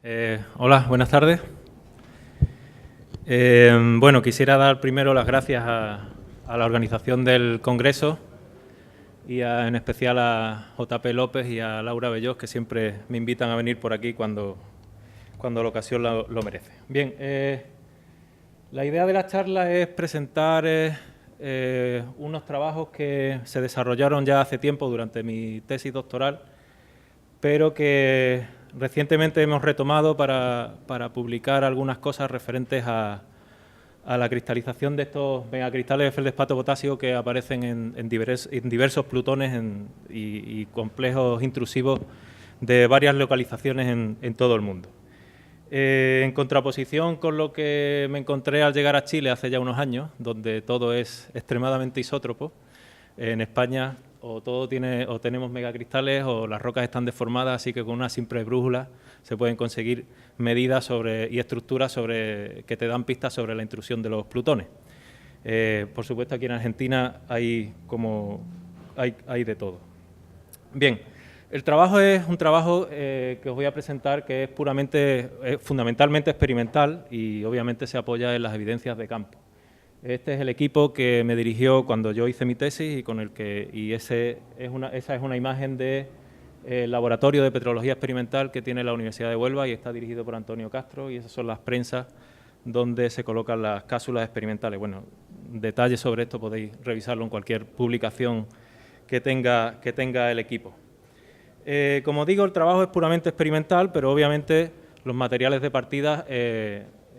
Hola, buenas tardes. Bueno, quisiera dar primero las gracias a la organización del Congreso y en especial a JP López y a Laura Bellós, que siempre me invitan a venir por aquí cuando la ocasión lo merece. Bien, la idea de la charla es presentar unos trabajos que se desarrollaron ya hace tiempo durante mi tesis doctoral, pero que recientemente hemos retomado para publicar algunas cosas referentes a la cristalización de estos megacristales de feldespato potasio que aparecen en diversos plutones y complejos intrusivos de varias localizaciones en todo el mundo. En contraposición con lo que me encontré al llegar a Chile hace ya unos años, donde todo es extremadamente isótropo, en España o tenemos megacristales o las rocas están deformadas, así que con una simple brújula se pueden conseguir medidas y estructuras que te dan pistas sobre la intrusión de los plutones. Por supuesto, aquí en Argentina hay de todo. Bien, el trabajo es un trabajo que os voy a presentar que es fundamentalmente experimental y obviamente se apoya en las evidencias de campo. Este es el equipo que me dirigió cuando yo hice mi tesis esa es una imagen del laboratorio de petrología experimental que tiene la Universidad de Huelva y está dirigido por Antonio Castro, y esas son las prensas donde se colocan las cápsulas experimentales. Bueno, detalles sobre esto podéis revisarlo en cualquier publicación que tenga el equipo. Como digo, el trabajo es puramente experimental, pero obviamente los materiales de partida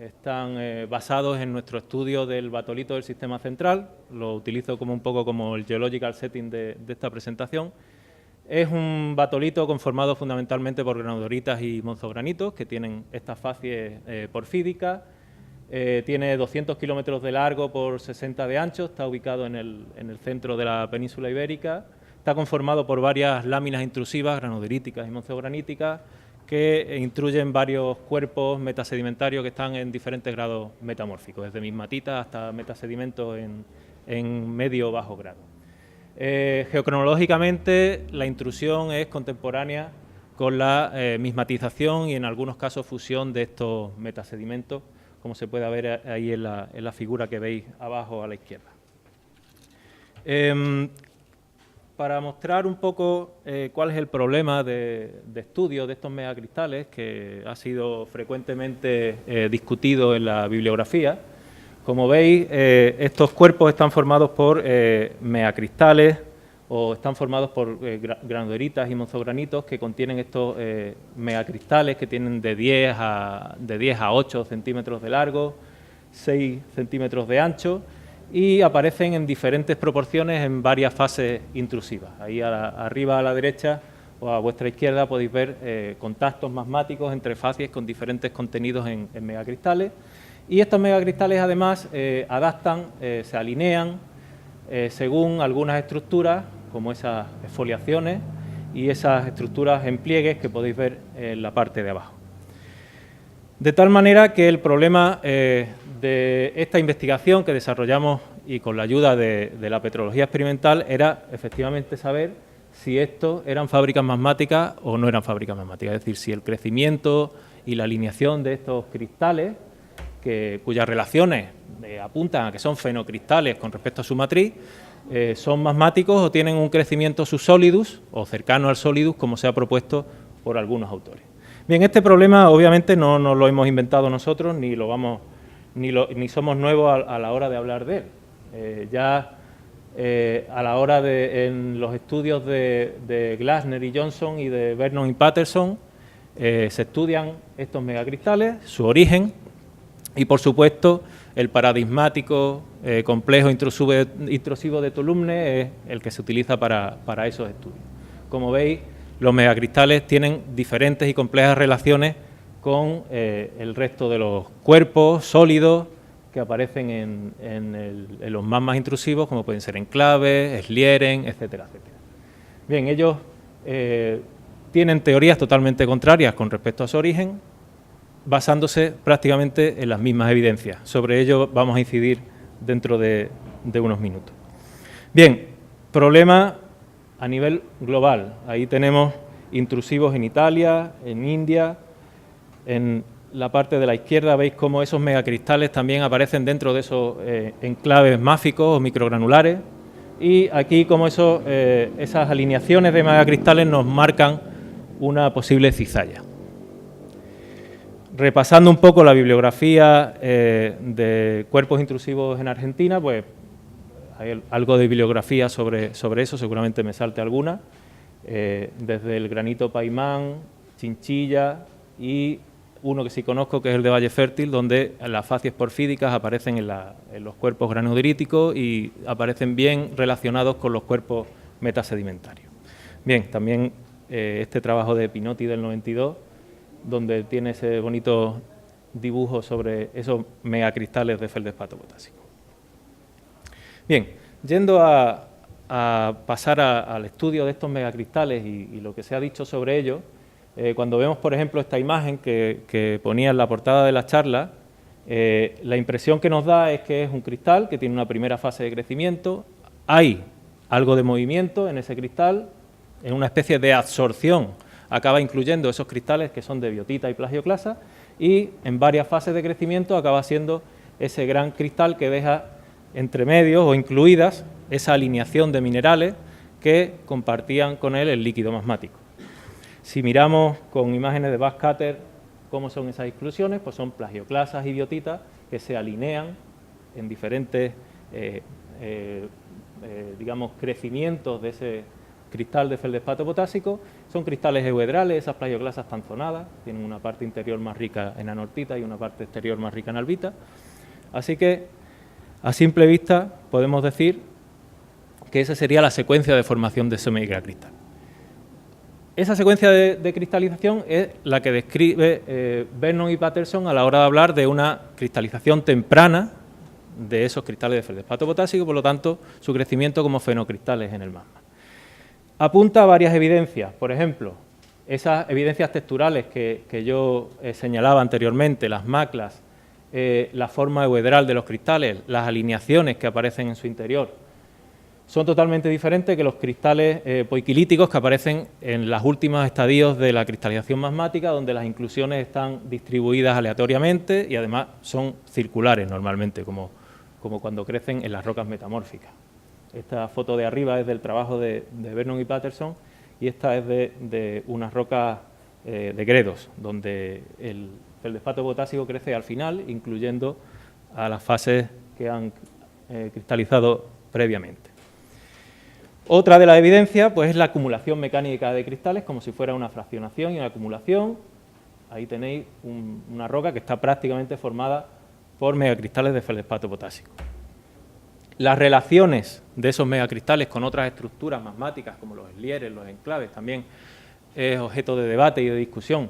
están basados en nuestro estudio del batolito del sistema central. Lo utilizo un poco como el geological setting de esta presentación. Es un batolito conformado fundamentalmente por granodoritas y monzogranitos, que tienen estas facies porfídicas. Tiene 200 kilómetros de largo por 60 de ancho, está ubicado en el centro de la península ibérica. Está conformado por varias láminas intrusivas, granodiríticas y monzograníticas, que intruyen varios cuerpos metasedimentarios que están en diferentes grados metamórficos, desde mismatitas hasta metasedimentos en medio o bajo grado. Geocronológicamente, la intrusión es contemporánea con la mismatización y en algunos casos fusión de estos metasedimentos, como se puede ver ahí en la figura que veis abajo a la izquierda. Para mostrar un poco cuál es el problema de estudio de estos megacristales, que ha sido frecuentemente discutido en la bibliografía, como veis, estos cuerpos están formados por megacristales o están formados por granodoritas y monzogranitos que contienen estos megacristales que tienen de 10 a 8 centímetros de largo, 6 centímetros de ancho, y aparecen en diferentes proporciones en varias fases intrusivas. Ahí arriba a la derecha o a vuestra izquierda podéis ver contactos magmáticos entre facies con diferentes contenidos en megacristales, y estos megacristales además adaptan, se alinean según algunas estructuras, como esas exfoliaciones y esas estructuras en pliegues que podéis ver en la parte de abajo. De tal manera que el problema de esta investigación que desarrollamos y con la ayuda de la petrología experimental era efectivamente saber si estos eran fábricas magmáticas o no eran fábricas magmáticas, es decir, si el crecimiento y la alineación de estos cristales, cuyas relaciones apuntan a que son fenocristales con respecto a su matriz, son magmáticos o tienen un crecimiento subsolidus o cercano al solidus, como se ha propuesto por algunos autores. Bien, este problema obviamente no nos lo hemos inventado nosotros, ni somos nuevos a la hora de hablar de él. A la hora en los estudios de Glasner y Johnson y de Vernon y Patterson, se estudian estos megacristales, su origen y, por supuesto, el paradigmático complejo intrusivo de Tolumne es el que se utiliza para esos estudios. Como veis, los megacristales tienen diferentes y complejas relaciones con el resto de los cuerpos sólidos que aparecen en los magmas intrusivos, como pueden ser enclaves, Slieren, etcétera, etcétera. Bien, ellos tienen teorías totalmente contrarias con respecto a su origen, basándose prácticamente en las mismas evidencias. Sobre ello vamos a incidir dentro de unos minutos. Bien, problema a nivel global. Ahí tenemos intrusivos en Italia, en India, En la parte de la izquierda veis cómo esos megacristales también aparecen dentro de esos enclaves máficos o microgranulares, y aquí como esas alineaciones de megacristales nos marcan una posible cizalla. Repasando un poco la bibliografía de cuerpos intrusivos en Argentina, pues hay algo de bibliografía sobre eso, seguramente me salte alguna, desde el granito Paimán, Chinchilla y uno que sí conozco, que es el de Valle Fértil, donde las facies porfídicas aparecen en los cuerpos granodiríticos y aparecen bien relacionados con los cuerpos metasedimentarios. Bien, también este trabajo de Pinotti del 92, donde tiene ese bonito dibujo sobre esos megacristales de feldespato potásico. Bien, yendo a pasar al estudio de estos megacristales y lo que se ha dicho sobre ellos, cuando vemos, por ejemplo, esta imagen que ponía en la portada de la charla, la impresión que nos da es que es un cristal que tiene una primera fase de crecimiento, hay algo de movimiento en ese cristal, en una especie de absorción, acaba incluyendo esos cristales que son de biotita y plagioclasa, y en varias fases de crecimiento acaba siendo ese gran cristal que deja entre medios o incluidas esa alineación de minerales que compartían con él el líquido magmático. Si miramos con imágenes de Bass-Cutter cómo son esas exclusiones, pues son plagioclasas y biotitas que se alinean en diferentes digamos, crecimientos de ese cristal de feldespato potásico. Son cristales euedrales, esas plagioclasas están zonadas, tienen una parte interior más rica en anortita y una parte exterior más rica en albita. Así que, a simple vista, podemos decir que esa sería la secuencia de formación de ese megacristal. Esa secuencia de cristalización es la que describe Vernon y Patterson a la hora de hablar de una cristalización temprana de esos cristales de feldespato potásico, por lo tanto, su crecimiento como fenocristales en el magma. Apunta a varias evidencias, por ejemplo, esas evidencias texturales que yo señalaba anteriormente, las maclas, la forma euedral de los cristales, las alineaciones que aparecen en su interior, son totalmente diferentes que los cristales poiquilíticos que aparecen en los últimos estadios de la cristalización magmática, donde las inclusiones están distribuidas aleatoriamente y además son circulares normalmente, como cuando crecen en las rocas metamórficas. Esta foto de arriba es del trabajo de Vernon y Patterson y esta es de unas rocas de gredos, donde el feldespato potásico crece al final, incluyendo a las fases que han cristalizado previamente. Otra de las evidencias pues, es la acumulación mecánica de cristales, como si fuera una fraccionación y una acumulación. Ahí tenéis una roca que está prácticamente formada por megacristales de feldespato potásico. Las relaciones de esos megacristales con otras estructuras magmáticas, como los eslieres, los enclaves, también es objeto de debate y de discusión.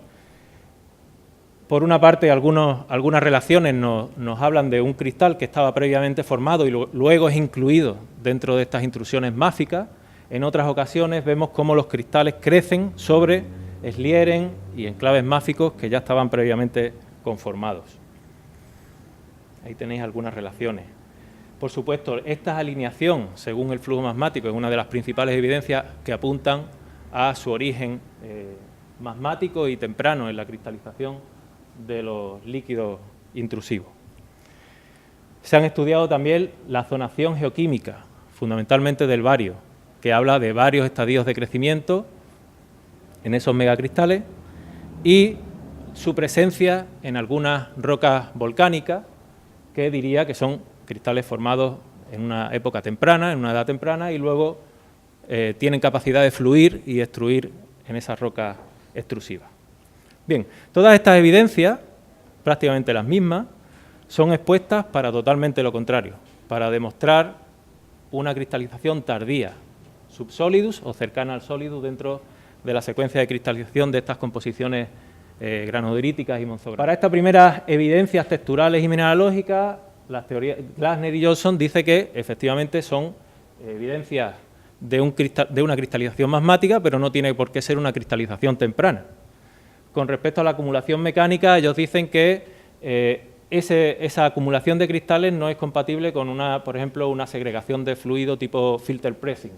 Por una parte, algunas relaciones nos hablan de un cristal que estaba previamente formado y luego es incluido dentro de estas intrusiones máficas. En otras ocasiones vemos cómo los cristales crecen sobre eslieres y enclaves máficos que ya estaban previamente conformados. Ahí tenéis algunas relaciones. Por supuesto, esta alineación, según el flujo magmático, es una de las principales evidencias que apuntan a su origen magmático y temprano en la cristalización de los líquidos intrusivos. Se han estudiado también la zonación geoquímica, fundamentalmente del bario, que habla de varios estadios de crecimiento en esos megacristales y su presencia en algunas rocas volcánicas, que diría que son cristales formados en una época temprana, en una edad temprana, y luego tienen capacidad de fluir y extruir en esas rocas extrusivas. Bien, todas estas evidencias, prácticamente las mismas, son expuestas para totalmente lo contrario, para demostrar una cristalización tardía, subsolidus o cercana al solidus dentro de la secuencia de cristalización de estas composiciones granodiríticas y monzográficas. Para estas primeras evidencias texturales y mineralógicas, las teorías Glasner y Johnson dice que efectivamente son evidencias de una cristalización magmática, pero no tiene por qué ser una cristalización temprana. Con respecto a la acumulación mecánica, ellos dicen que esa acumulación de cristales no es compatible con por ejemplo, una segregación de fluido tipo filter pressing.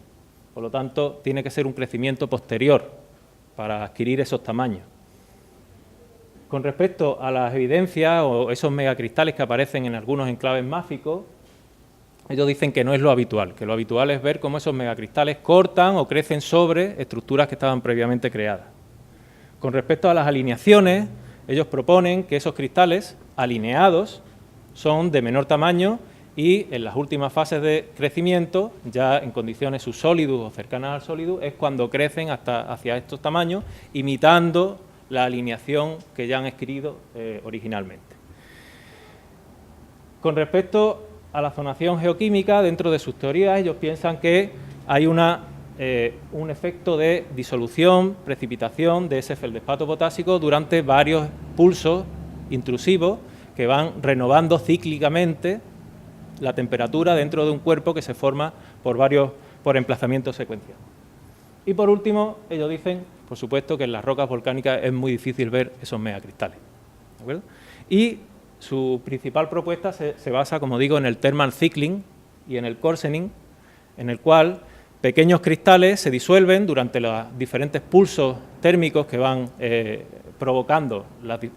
Por lo tanto, tiene que ser un crecimiento posterior para adquirir esos tamaños. Con respecto a las evidencias o esos megacristales que aparecen en algunos enclaves máficos, ellos dicen que no es lo habitual, que lo habitual es ver cómo esos megacristales cortan o crecen sobre estructuras que estaban previamente creadas. Con respecto a las alineaciones, ellos proponen que esos cristales alineados son de menor tamaño y en las últimas fases de crecimiento, ya en condiciones subsólidos o cercanas al sólido, es cuando crecen hacia estos tamaños, imitando la alineación que ya han escrito originalmente. Con respecto a la zonación geoquímica, dentro de sus teorías, ellos piensan que hay un efecto de disolución, precipitación de ese feldespato potásico durante varios pulsos intrusivos que van renovando cíclicamente la temperatura dentro de un cuerpo que se forma por emplazamientos secuenciales. Y por último, ellos dicen, por supuesto, que en las rocas volcánicas es muy difícil ver esos megacristales, ¿de acuerdo? Y su principal propuesta se basa, como digo, en el thermal cycling y en el coarsening, en el cual pequeños cristales se disuelven durante los diferentes pulsos térmicos que van provocando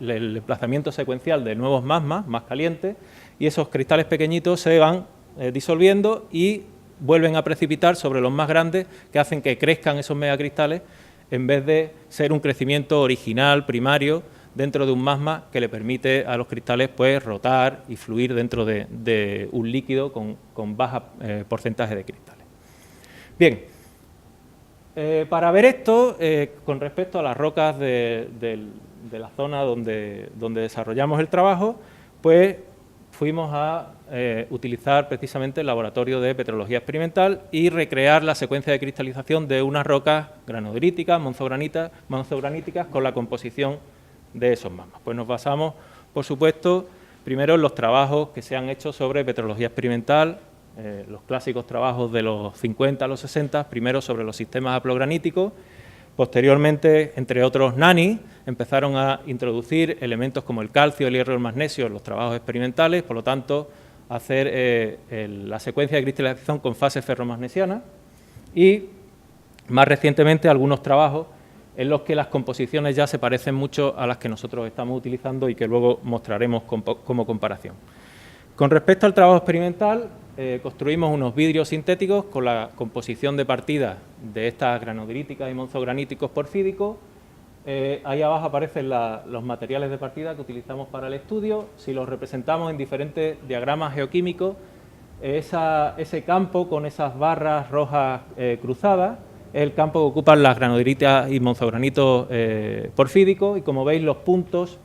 el emplazamiento secuencial de nuevos magmas más calientes, y esos cristales pequeñitos se van disolviendo y vuelven a precipitar sobre los más grandes, que hacen que crezcan esos megacristales en vez de ser un crecimiento original, primario, dentro de un magma que le permite a los cristales pues rotar y fluir dentro de un líquido con baja porcentaje de cristales. Bien, para ver esto, con respecto a las rocas de la zona donde desarrollamos el trabajo, pues fuimos a utilizar precisamente el laboratorio de petrología experimental y recrear la secuencia de cristalización de unas rocas granodiríticas, monzograníticas, con la composición de esos magmas. Pues nos basamos, por supuesto, primero en los trabajos que se han hecho sobre petrología experimental, los clásicos trabajos de los 50 a los 60, primero sobre los sistemas haplograníticos. Posteriormente, entre otros NANI, empezaron a introducir elementos como el calcio, el hierro y el magnesio en los trabajos experimentales, por lo tanto, hacer la secuencia de cristalización con fases ferromagnesianas, y más recientemente algunos trabajos en los que las composiciones ya se parecen mucho a las que nosotros estamos utilizando y que luego mostraremos como comparación. Con respecto al trabajo experimental, construimos unos vidrios sintéticos con la composición de partida de estas granodiríticas y monzograníticos porfídicos. Ahí abajo aparecen los materiales de partida que utilizamos para el estudio. Si los representamos en diferentes diagramas geoquímicos, ese campo con esas barras rojas cruzadas es el campo que ocupan las granodiritas y monzogranitos porfídicos, y como veis los puntos,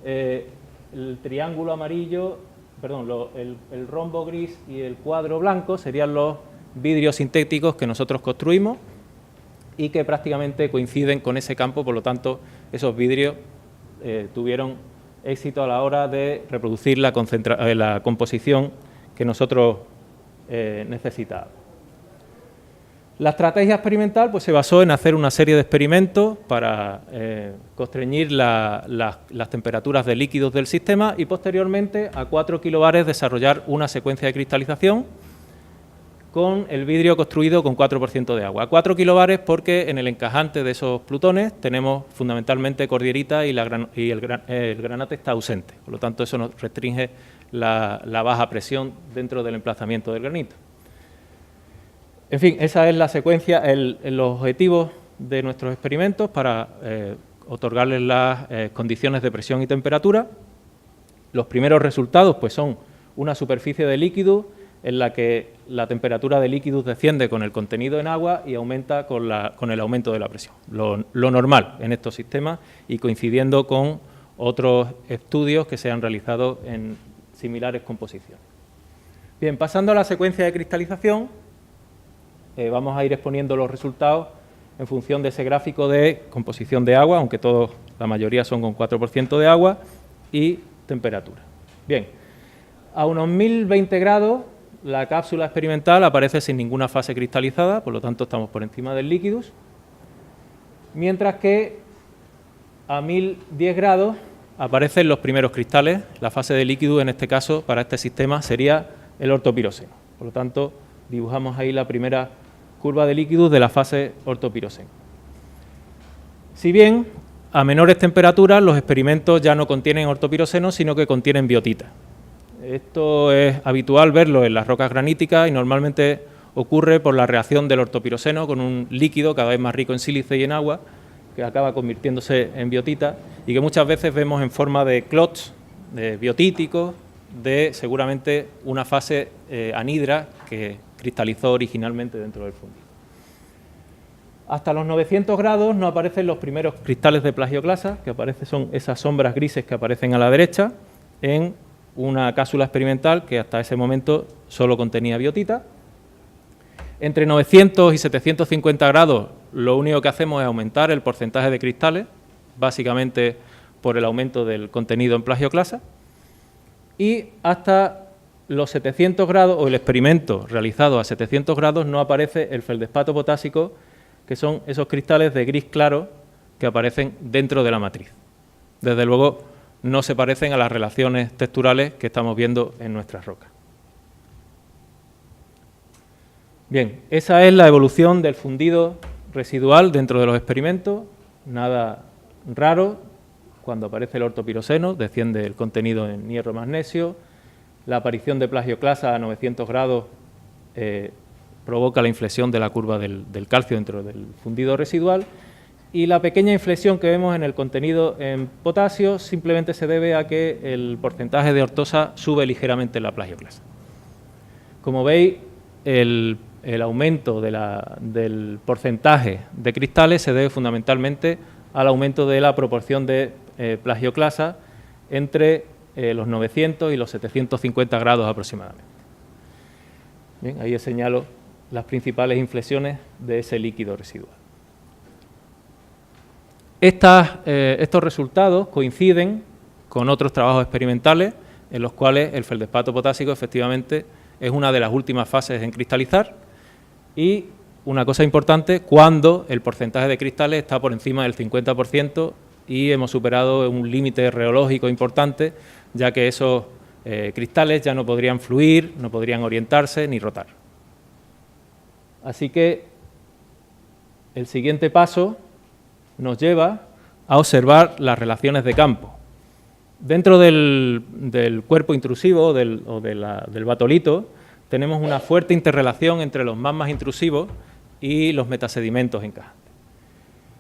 el triángulo amarillo, el rombo gris y el cuadro blanco serían los vidrios sintéticos que nosotros construimos y que prácticamente coinciden con ese campo. Por lo tanto, esos vidrios tuvieron éxito a la hora de reproducir la composición que nosotros necesitábamos. La estrategia experimental pues, se basó en hacer una serie de experimentos para constreñir las temperaturas de líquidos del sistema y posteriormente a 4 kilobares desarrollar una secuencia de cristalización con el vidrio construido con 4% de agua. 4 kilobares porque en el encajante de esos plutones tenemos fundamentalmente cordierita y el granate está ausente. Por lo tanto, eso nos restringe la baja presión dentro del emplazamiento del granito. En fin, esa es la secuencia, los objetivos de nuestros experimentos para otorgarles las condiciones de presión y temperatura. Los primeros resultados pues, son una superficie de líquido en la que la temperatura de líquidos desciende con el contenido en agua y aumenta con el aumento de la presión. Lo normal en estos sistemas y coincidiendo con otros estudios que se han realizado en similares composiciones. Bien, pasando a la secuencia de cristalización, vamos a ir exponiendo los resultados en función de ese gráfico de composición de agua, aunque la mayoría son con 4% de agua, y temperatura. Bien, a unos 1020 grados la cápsula experimental aparece sin ninguna fase cristalizada, por lo tanto estamos por encima del líquidos, mientras que a 1010 grados aparecen los primeros cristales. La fase de líquido, en este caso, para este sistema, sería el ortopiroceno. Por lo tanto, dibujamos ahí la primera curva de líquidos de la fase ortopiroceno. Si bien A menores temperaturas los experimentos ya no contienen ortopiroceno, sino que contienen biotita. Esto es habitual verlo en las rocas graníticas y normalmente ocurre por la reacción del ortopiroceno con un líquido cada vez más rico en sílice y en agua, que acaba convirtiéndose en biotita y que muchas veces vemos en forma de clots, de biotíticos, de seguramente una fase anhidra que cristalizó originalmente dentro del fundido. Hasta los 900 grados no aparecen los primeros cristales de plagioclasa, que son esas sombras grises que aparecen a la derecha, en una cápsula experimental que hasta ese momento solo contenía biotita. Entre 900 y 750 grados lo único que hacemos es aumentar el porcentaje de cristales, básicamente por el aumento del contenido en plagioclasa, y hasta los 700 grados, o el experimento realizado a 700 grados, no aparece el feldespato potásico, que son esos cristales de gris claro que aparecen dentro de la matriz. Desde luego no se parecen a las relaciones texturales que estamos viendo en nuestras rocas. Bien, esa es la evolución del fundido residual dentro de los experimentos, nada raro. Cuando aparece el ortopiroceno, desciende el contenido en hierro-magnesio, la aparición de plagioclasa a 900 grados provoca la inflexión de la curva del calcio dentro del fundido residual, y la pequeña inflexión que vemos en el contenido en potasio simplemente se debe a que el porcentaje de ortosa sube ligeramente en la plagioclasa. Como veis, el aumento del porcentaje de cristales se debe fundamentalmente al aumento de la proporción de plagioclasa entre los 900 y los 750 grados aproximadamente. Bien, ahí os señalo las principales inflexiones de ese líquido residual. Estos resultados coinciden con otros trabajos experimentales en los cuales el feldespato potásico efectivamente es una de las últimas fases en cristalizar, y una cosa importante, cuando el porcentaje de cristales está por encima del 50% y hemos superado un límite reológico importante, ya que esos cristales ya no podrían fluir, no podrían orientarse ni rotar. Así que el siguiente paso nos lleva a observar las relaciones de campo. Dentro del cuerpo intrusivo o del batolito tenemos una fuerte interrelación entre los magmas intrusivos y los metasedimentos encajantes.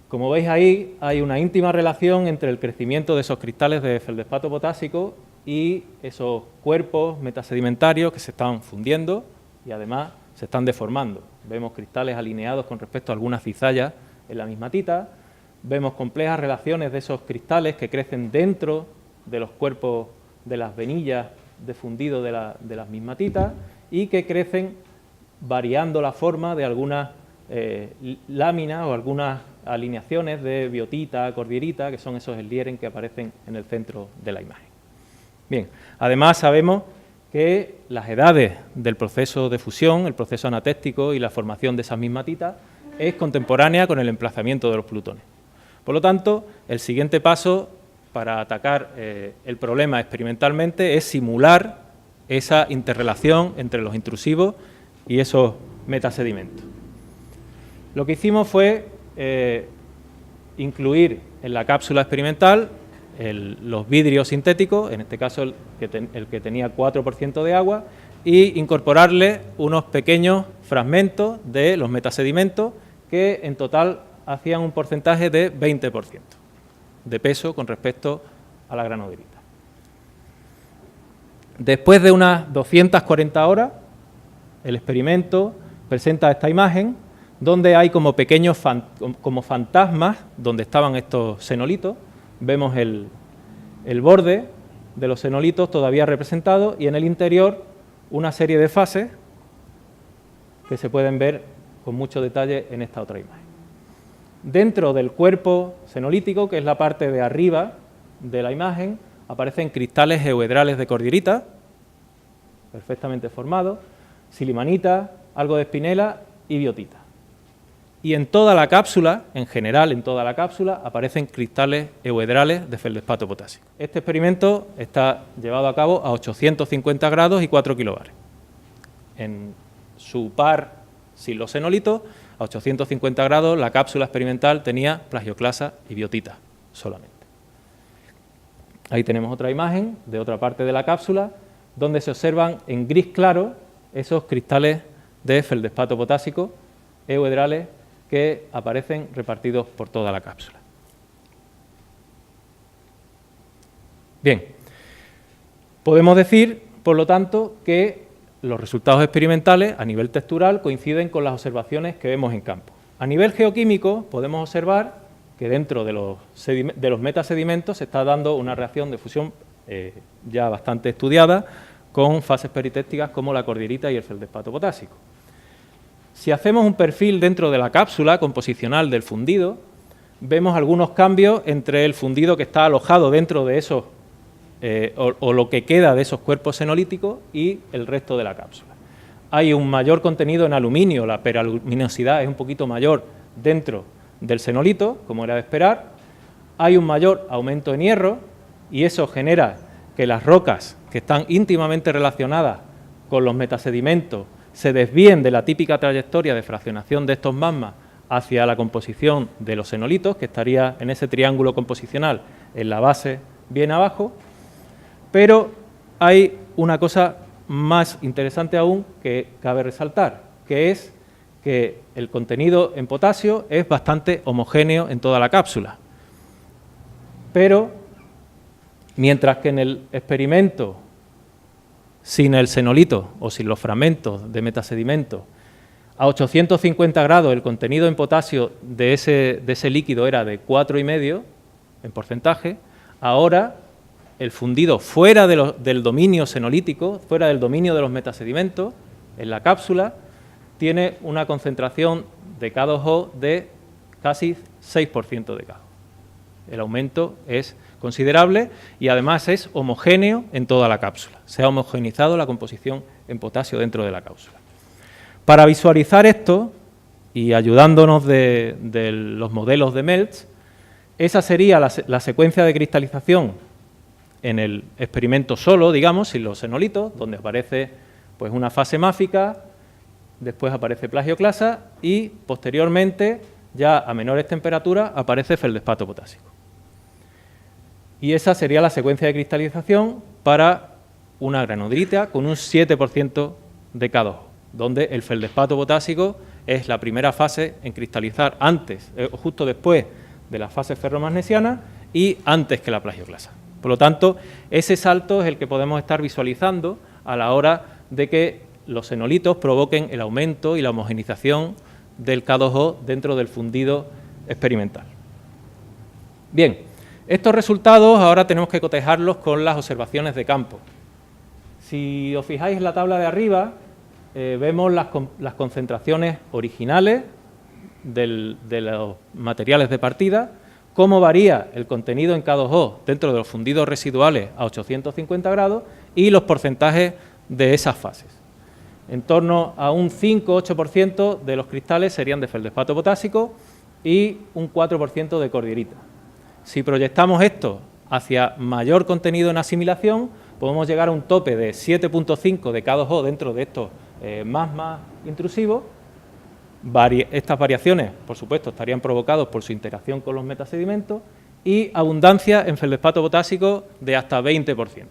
Como veis ahí, hay una íntima relación entre el crecimiento de esos cristales de feldespato potásico y esos cuerpos metasedimentarios que se están fundiendo y además se están deformando. Vemos cristales alineados con respecto a algunas cizallas en la mismatita, vemos complejas relaciones de esos cristales que crecen dentro de los cuerpos de las venillas de fundido de las mismatitas y que crecen variando la forma de algunas láminas o algunas alineaciones de biotita, cordierita, que son esos eslieren que aparecen en el centro de la imagen. Bien, además sabemos que las edades del proceso de fusión, el proceso anatéctico y la formación de esas mismatitas es contemporánea con el emplazamiento de los plutones. Por lo tanto, el siguiente paso para atacar el problema experimentalmente es simular esa interrelación entre los intrusivos y esos metasedimentos. Lo que hicimos fue incluir en la cápsula experimental los vidrios sintéticos, en este caso el que tenía 4% de agua, y incorporarle unos pequeños fragmentos de los metasedimentos que en total hacían un porcentaje de 20% de peso con respecto a la granoderita. Después de unas 240 horas, el experimento presenta esta imagen donde hay como pequeños como fantasmas donde estaban estos xenolitos. Vemos el borde de los xenolitos todavía representado y en el interior una serie de fases que se pueden ver con mucho detalle en esta otra imagen. Dentro del cuerpo xenolítico, que es la parte de arriba de la imagen, aparecen cristales euedrales de cordierita, perfectamente formados, silimanita, algo de espinela y biotita. Y en toda la cápsula, en general en toda la cápsula, aparecen cristales euedrales de feldespato potásico. Este experimento está llevado a cabo a 850 grados y 4 kilobares. En su par sin los xenolitos, a 850 grados, la cápsula experimental tenía plagioclasa y biotita, solamente. Ahí tenemos otra imagen de otra parte de la cápsula, donde se observan en gris claro esos cristales de feldespato potásico euhedrales que aparecen repartidos por toda la cápsula. Bien, podemos decir, por lo tanto, que los resultados experimentales a nivel textural coinciden con las observaciones que vemos en campo. A nivel geoquímico podemos observar que dentro de los metasedimentos se está dando una reacción de fusión ya bastante estudiada con fases peritécticas como la cordierita y el feldespato potásico. Si hacemos un perfil dentro de la cápsula composicional del fundido, vemos algunos cambios entre el fundido que está alojado dentro de esos, o lo que queda de esos cuerpos senolíticos y el resto de la cápsula. Hay un mayor contenido en aluminio, la peraluminosidad es un poquito mayor dentro del senolito, como era de esperar. Hay un mayor aumento en hierro y eso genera que las rocas que están íntimamente relacionadas con los metasedimentos se desvíen de la típica trayectoria de fraccionación de estos magmas hacia la composición de los senolitos, que estaría en ese triángulo composicional en la base bien abajo. Pero hay una cosa más interesante aún que cabe resaltar, que es que el contenido en potasio es bastante homogéneo en toda la cápsula. Pero, mientras que en el experimento, sin el senolito o sin los fragmentos de metasedimento, a 850 grados el contenido en potasio de ese líquido era de 4,5 en porcentaje, ahora el fundido fuera del dominio senolítico, fuera del dominio de los metasedimentos, en la cápsula, tiene una concentración de K2O de casi 6% de K2O. El aumento es considerable y además es homogéneo en toda la cápsula. Se ha homogeneizado la composición en potasio dentro de la cápsula. Para visualizar esto, y ayudándonos de los modelos de Meltz, esa sería la secuencia de cristalización en el experimento solo, digamos, sin los senolitos, donde aparece pues, una fase máfica, después aparece plagioclasa y posteriormente, ya a menores temperaturas, aparece feldespato potásico. Y esa sería la secuencia de cristalización para una granodrita con un 7% de K2O, donde el feldespato potásico es la primera fase en cristalizar antes, justo después de las fases ferromagnesianas y antes que la plagioclasa. Por lo tanto, ese salto es el que podemos estar visualizando a la hora de que los senolitos provoquen el aumento y la homogenización del K2O dentro del fundido experimental. Bien, estos resultados ahora tenemos que cotejarlos con las observaciones de campo. Si os fijáis en la tabla de arriba, vemos las concentraciones originales de los materiales de partida, cómo varía el contenido en K2O dentro de los fundidos residuales a 850 grados y los porcentajes de esas fases. En torno a un 5-8% de los cristales serían de feldespato potásico y un 4% de cordierita. Si proyectamos esto hacia mayor contenido en asimilación, podemos llegar a un tope de 7,5 de K2O dentro de estos magmas intrusivos. Estas variaciones, por supuesto, estarían provocadas por su interacción con los metasedimentos y abundancia en feldespato potásico de hasta 20%.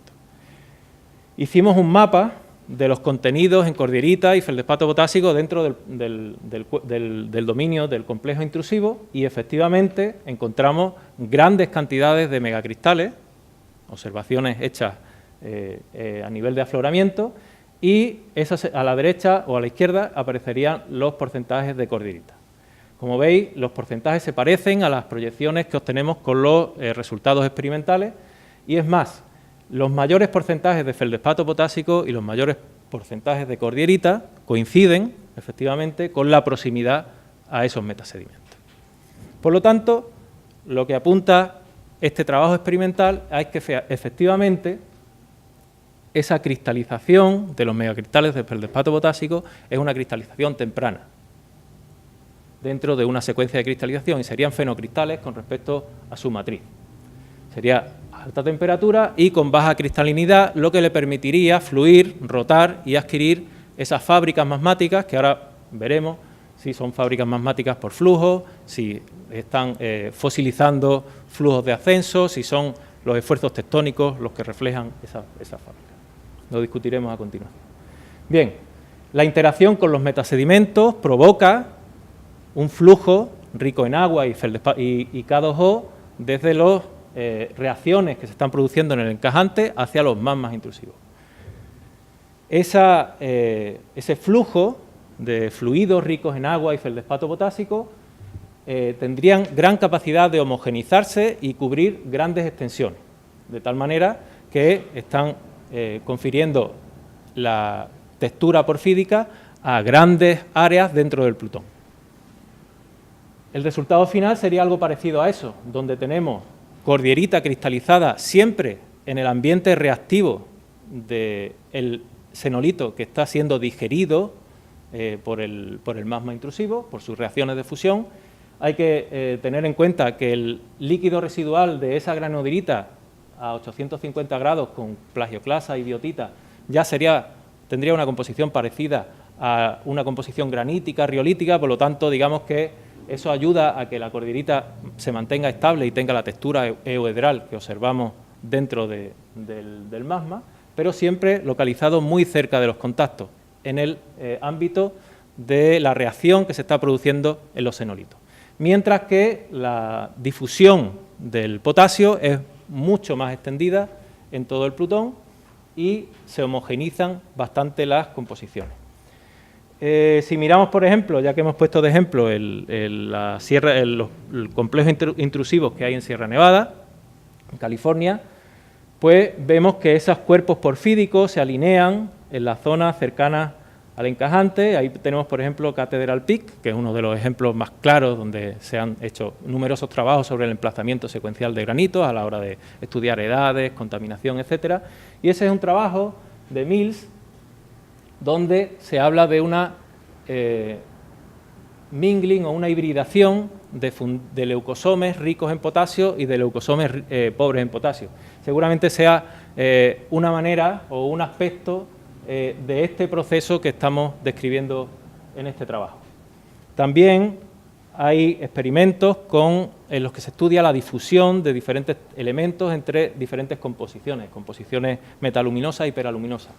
Hicimos un mapa de los contenidos en cordierita y feldespato potásico dentro del dominio del complejo intrusivo y efectivamente encontramos grandes cantidades de megacristales, observaciones hechas a nivel de afloramiento, y a la derecha o a la izquierda aparecerían los porcentajes de cordierita. Como veis, los porcentajes se parecen a las proyecciones que obtenemos con los resultados experimentales y es más, los mayores porcentajes de feldespato potásico y los mayores porcentajes de cordierita coinciden efectivamente con la proximidad a esos metasedimentos. Por lo tanto, lo que apunta este trabajo experimental es que efectivamente esa cristalización de los megacristales de feldespato potásico es una cristalización temprana dentro de una secuencia de cristalización y serían fenocristales con respecto a su matriz. Sería a alta temperatura y con baja cristalinidad, lo que le permitiría fluir, rotar y adquirir esas fábricas magmáticas que ahora veremos si son fábricas magmáticas por flujo, si están fosilizando flujos de ascenso, si son los esfuerzos tectónicos los que reflejan esa fábrica. Lo discutiremos a continuación. Bien, la interacción con los metasedimentos provoca un flujo rico en agua y K2O desde las reacciones que se están produciendo en el encajante hacia los magmas intrusivos. Ese flujo de fluidos ricos en agua y feldespato potásico tendrían gran capacidad de homogenizarse y cubrir grandes extensiones, de tal manera que están confiriendo la textura porfídica a grandes áreas dentro del Plutón. El resultado final sería algo parecido a eso, donde tenemos cordierita cristalizada siempre en el ambiente reactivo del xenolito que está siendo digerido por el magma intrusivo, por sus reacciones de fusión. Hay que tener en cuenta que el líquido residual de esa granodiorita a 850 grados con plagioclasa y biotita ya tendría una composición parecida a una composición granítica, riolítica, por lo tanto, digamos que eso ayuda a que la cordierita se mantenga estable y tenga la textura euedral que observamos dentro del magma, pero siempre localizado muy cerca de los contactos, en el ámbito de la reacción que se está produciendo en los xenolitos. Mientras que la difusión del potasio es mucho más extendida en todo el Plutón y se homogenizan bastante las composiciones. Si miramos, por ejemplo, ya que hemos puesto de ejemplo los complejos intrusivos que hay en Sierra Nevada, en California, pues vemos que esos cuerpos porfídicos se alinean en la zona cercana al encajante. Ahí tenemos, por ejemplo, Cathedral Peak, que es uno de los ejemplos más claros donde se han hecho numerosos trabajos sobre el emplazamiento secuencial de granitos a la hora de estudiar edades, contaminación, etcétera. Y ese es un trabajo de Mills, donde se habla de una mingling o una hibridación de leucosomes ricos en potasio y de leucosomes pobres en potasio. Seguramente sea una manera o un aspecto de este proceso que estamos describiendo en este trabajo. También hay experimentos en los que se estudia la difusión de diferentes elementos entre diferentes composiciones metaluminosas y hiperaluminosas.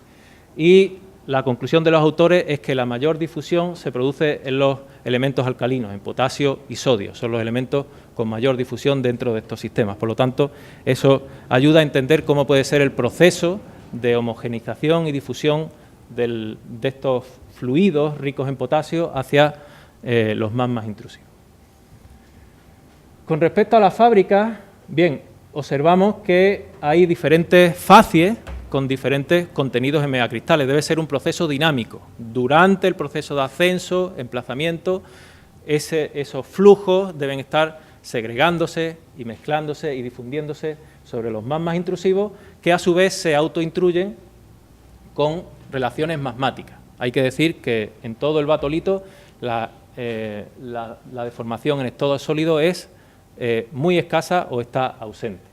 Y la conclusión de los autores es que la mayor difusión se produce en los elementos alcalinos, en potasio y sodio. Son los elementos con mayor difusión dentro de estos sistemas. Por lo tanto, eso ayuda a entender cómo puede ser el proceso de homogenización y difusión de estos fluidos ricos en potasio hacia los magmas intrusivos. Con respecto a las fábricas, bien, observamos que hay diferentes facies con diferentes contenidos en megacristales. Debe ser un proceso dinámico. Durante el proceso de ascenso, emplazamiento, esos flujos deben estar segregándose y mezclándose y difundiéndose sobre los magmas intrusivos, que a su vez se autointruyen con relaciones magmáticas. Hay que decir que en todo el batolito la deformación en estado sólido es muy escasa o está ausente.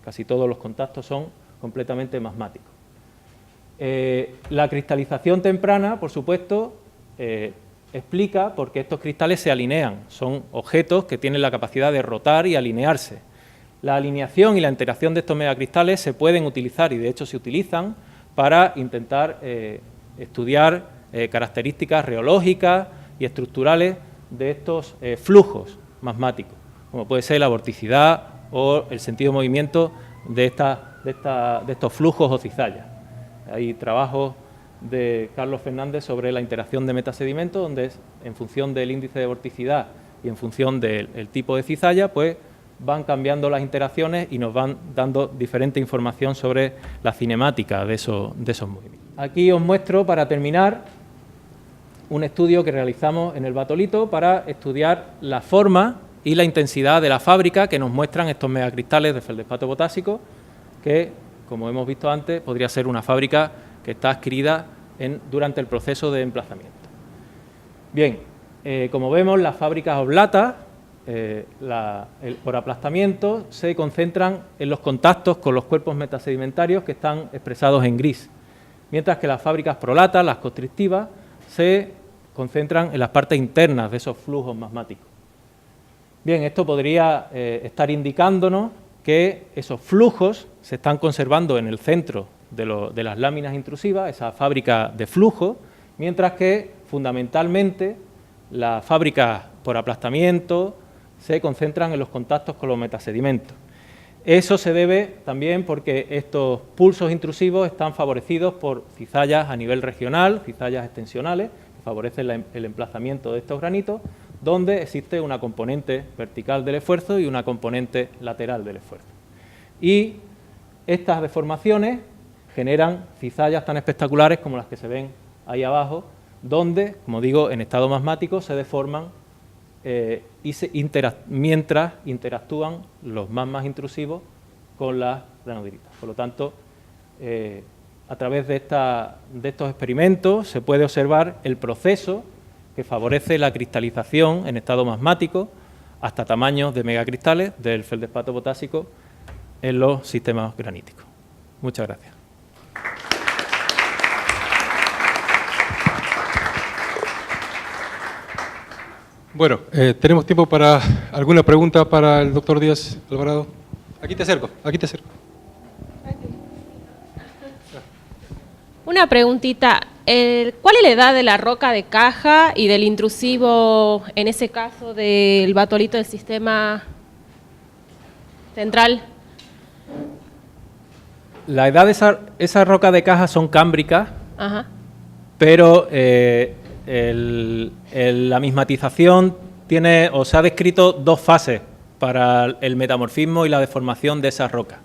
Casi todos los contactos son completamente magmático. La cristalización temprana, por supuesto, explica por qué estos cristales se alinean. Son objetos que tienen la capacidad de rotar y alinearse. La alineación y la interacción de estos megacristales se pueden utilizar, y de hecho se utilizan, para intentar estudiar características reológicas y estructurales de estos flujos magmáticos, como puede ser la vorticidad o el sentido de movimiento de estos flujos o cizallas. Hay trabajos de Carlos Fernández sobre la interacción de metasedimentos, donde en función del índice de vorticidad y en función del tipo de cizalla, pues van cambiando las interacciones y nos van dando diferente información sobre la cinemática de esos movimientos. Aquí os muestro, para terminar, un estudio que realizamos en el batolito para estudiar la forma y la intensidad de la fábrica que nos muestran estos megacristales de feldespato potásico, que, como hemos visto antes, podría ser una fábrica que está adquirida durante el proceso de emplazamiento. Bien, como vemos, las fábricas oblatas, por aplastamiento, se concentran en los contactos con los cuerpos metasedimentarios que están expresados en gris, mientras que las fábricas prolatas, las constrictivas, se concentran en las partes internas de esos flujos magmáticos. Bien, esto podría estar indicándonos que esos flujos se están conservando en el centro de las láminas intrusivas, esa fábrica de flujo, mientras que fundamentalmente las fábricas por aplastamiento se concentran en los contactos con los metasedimentos. Eso se debe también porque estos pulsos intrusivos están favorecidos por cizallas a nivel regional, cizallas extensionales, que favorecen el emplazamiento de estos granitos, donde existe una componente vertical del esfuerzo y una componente lateral del esfuerzo. Y estas deformaciones generan cizallas tan espectaculares como las que se ven ahí abajo, donde, como digo, en estado magmático se deforman mientras interactúan los magmas intrusivos con las granodiritas. Por lo tanto, a través de estos experimentos se puede observar el proceso que favorece la cristalización en estado magmático hasta tamaños de megacristales del feldespato potásico en los sistemas graníticos. Muchas gracias. Bueno, tenemos tiempo para alguna pregunta para el doctor Díaz Alvarado. Aquí te acerco, aquí te acerco. Una preguntita, ¿cuál es la edad de la roca de caja y del intrusivo, en ese caso, del batolito del sistema central? La edad de esa roca de caja son cámbricas, Ajá. pero la mismatización tiene, o se ha descrito dos fases para el metamorfismo y la deformación de esas rocas.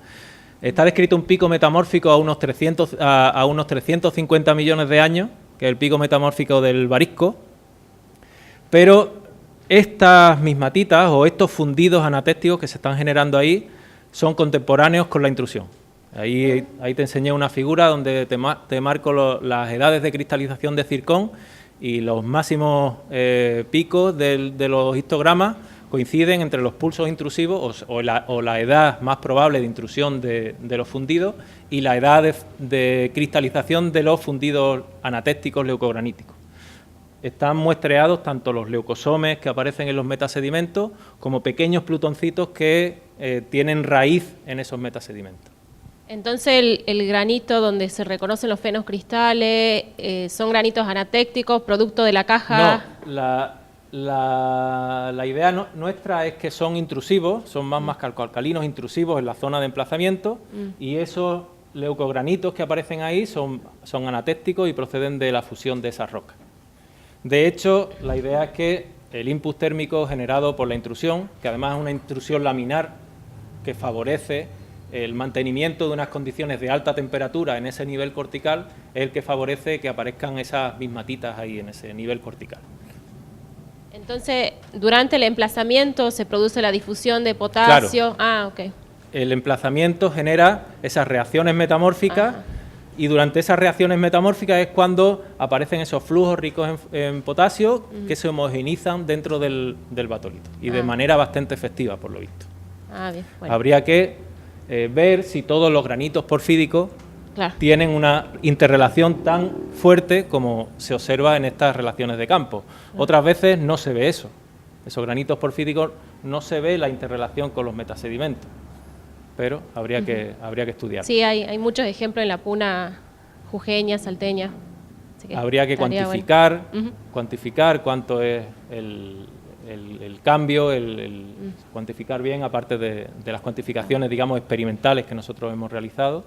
Está descrito un pico metamórfico a unos 350 millones de años, que es el pico metamórfico del Barisco, pero estas mismatitas o estos fundidos anatécticos que se están generando ahí son contemporáneos con la intrusión. Ahí te enseñé una figura donde te marco las edades de cristalización de zircón y los máximos picos de los histogramas coinciden entre los pulsos intrusivos o la edad más probable de intrusión de los fundidos y la edad de cristalización de los fundidos anatécticos leucograníticos. Están muestreados tanto los leucosomes que aparecen en los metasedimentos como pequeños plutoncitos que tienen raíz en esos metasedimentos. Entonces, el granito donde se reconocen los fenoscristales, ¿son granitos anatécticos, producto de la caja? No, la idea nuestra es que son intrusivos, son más calcoalcalinos intrusivos en la zona de emplazamiento y esos leucogranitos que aparecen ahí son anatécticos y proceden de la fusión de esas rocas. De hecho, la idea es que el input térmico generado por la intrusión, que además es una intrusión laminar que favorece el mantenimiento de unas condiciones de alta temperatura en ese nivel cortical, es el que favorece que aparezcan esas mismatitas ahí en ese nivel cortical. Entonces, durante el emplazamiento se produce la difusión de potasio. Claro. Ah, ok. El emplazamiento genera esas reacciones metamórficas. Ajá. Y durante esas reacciones metamórficas es cuando aparecen esos flujos ricos en potasio que se homogeneizan dentro del batolito y de manera bastante efectiva, por lo visto. Bien, bueno. Habría que ver si todos los granitos porfídicos tienen una interrelación tan fuerte como se observa en estas relaciones de campo. Otras veces no se ve eso. Esos granitos porfídicos no se ve la interrelación con los metasedimentos. Pero habría que estudiarlo. Sí, hay muchos ejemplos en la puna jujeña, salteña. Habría que cuantificar, cuantificar cuánto es el cambio, cuantificar bien, aparte de las cuantificaciones, digamos, experimentales que nosotros hemos realizado,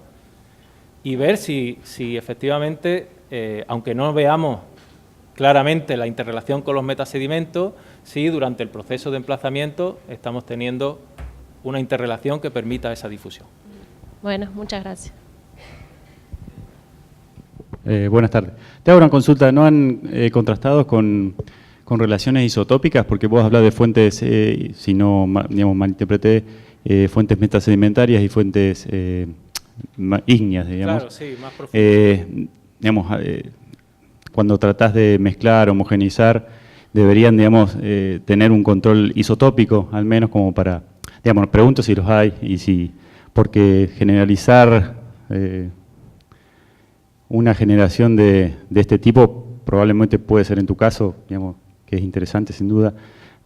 y ver si efectivamente, aunque no veamos claramente la interrelación con los metasedimentos, si durante el proceso de emplazamiento estamos teniendo una interrelación que permita esa difusión. Bueno, muchas gracias. Buenas tardes. Te hago una consulta. ¿No han contrastado con relaciones isotópicas? Porque vos hablas de fuentes, si no digamos, malinterpreté, fuentes metasedimentarias y fuentes ígneas, digamos. Claro, sí, más profundas. Digamos, cuando tratás de mezclar, homogeneizar, deberían, digamos, tener un control isotópico, al menos como para... Digamos, pregunto si los hay y si... Porque generalizar una generación de este tipo probablemente puede ser en tu caso, digamos, que es interesante sin duda,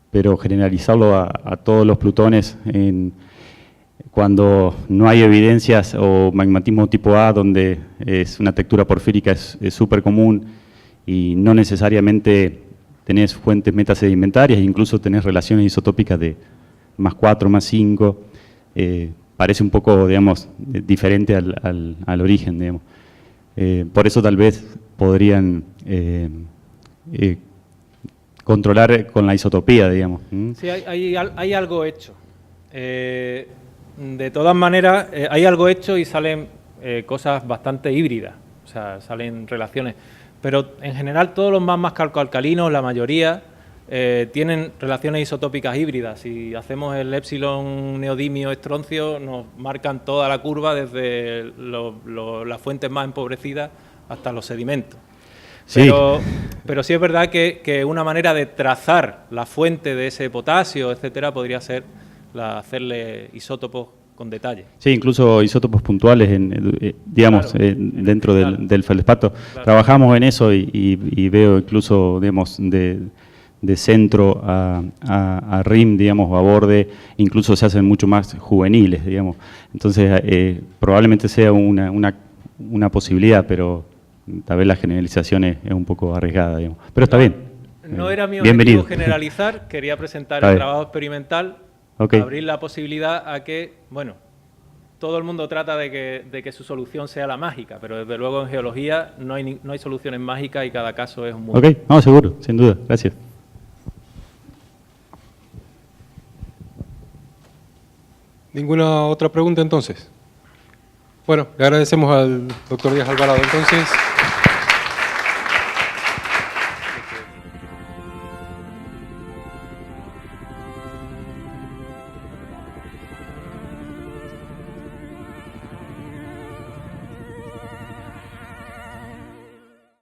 pero generalizarlo a todos los plutones cuando no hay evidencias o magmatismo tipo A, donde es una textura porfírica es súper común y no necesariamente tenés fuentes metasedimentarias, incluso tenés relaciones isotópicas de +4, +5, parece un poco, digamos, diferente al origen, digamos. Por eso tal vez podrían controlar con la isotopía, digamos. Sí, hay algo hecho. De todas maneras, hay algo hecho y salen cosas bastante híbridas, o sea, salen relaciones. Pero en general todos los más calcoalcalinos, la mayoría, tienen relaciones isotópicas híbridas. Si hacemos el epsilon neodimio estroncio, nos marcan toda la curva desde las fuentes más empobrecidas hasta los sedimentos. Sí. Pero sí es verdad que una manera de trazar la fuente de ese potasio, etcétera, podría ser hacerle isótopos con detalle. Sí, incluso isótopos puntuales, digamos, Claro, dentro del feldespato. Claro. Trabajamos en eso y veo incluso, digamos, de centro a rim, digamos, o a borde, incluso se hacen mucho más juveniles, digamos. Entonces, probablemente sea una posibilidad, pero tal vez la generalización es un poco arriesgada, digamos. Pero está bien. No era mi Bienvenido. objetivo generalizar, quería presentar Está el bien. trabajo experimental, Ok. abrir la posibilidad a que, bueno, todo el mundo trata de que su solución sea la mágica, pero desde luego en geología no hay soluciones mágicas y cada caso es un mundo. Ok, no, seguro, sin duda. Gracias. ¿Ninguna otra pregunta entonces? Bueno, le agradecemos al doctor Díaz Alvarado entonces.